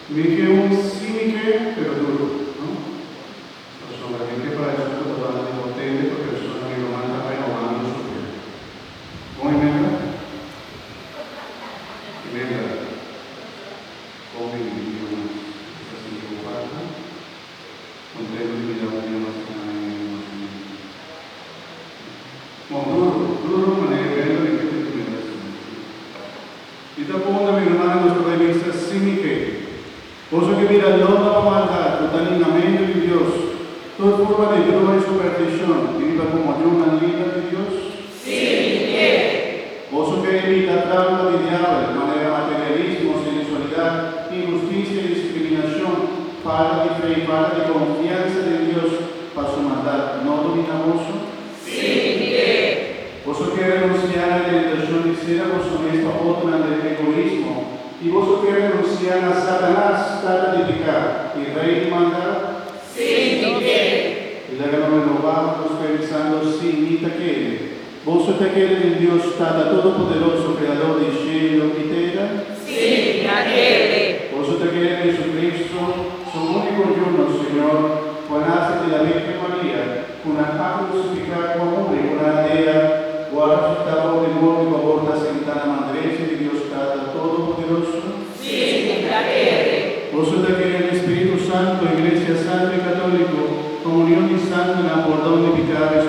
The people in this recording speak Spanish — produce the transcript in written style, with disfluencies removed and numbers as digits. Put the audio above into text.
Miche un simiche pero duro, no? Insomma, che para eso tutto davanti al potente perché sono in 90 rinnovando su te. Come membra? Membra. Come Dio sta sviluppata, contento di dare una duro manera bello di che tu mi dai. E dopo una mi rimane nuestra revista simiche. Cosa che mira l'uomo maldad, totalmente de Dios, toda forma de droga y superstición, viva como ayuda linda de Dios. Sí. Cosa que evita trampa de diablo, manera materialismo, sensualidad, injusticia y discriminación, falta de fe y falta de confianza de Dios para su maldad, no dominamos. Sí. Cosa que renunciar a la tentación de ser honesta otra del egoísmo. Y vos que renunciar a Satanás, trata de pecar, y rey manda, sí, y la gran renovamos pensando, sí, ni te quiere. Vos te quiere en Dios, Tata Todopoderoso, Creador del cielo y tierra, sí, la quiere. Vos te quiere en Jesucristo, su único yuno, Señor, con nace de la Virgen María, con una crucificada como hombre, con una aldea, guarda su tabor de nuevo y aborda sentada madre de Dios, Tata Todopoderoso. Sí, la quiere. Vos te quiere el Espíritu Santo, Iglesia Santa y Católico, comunión y santo en el perdón de pecados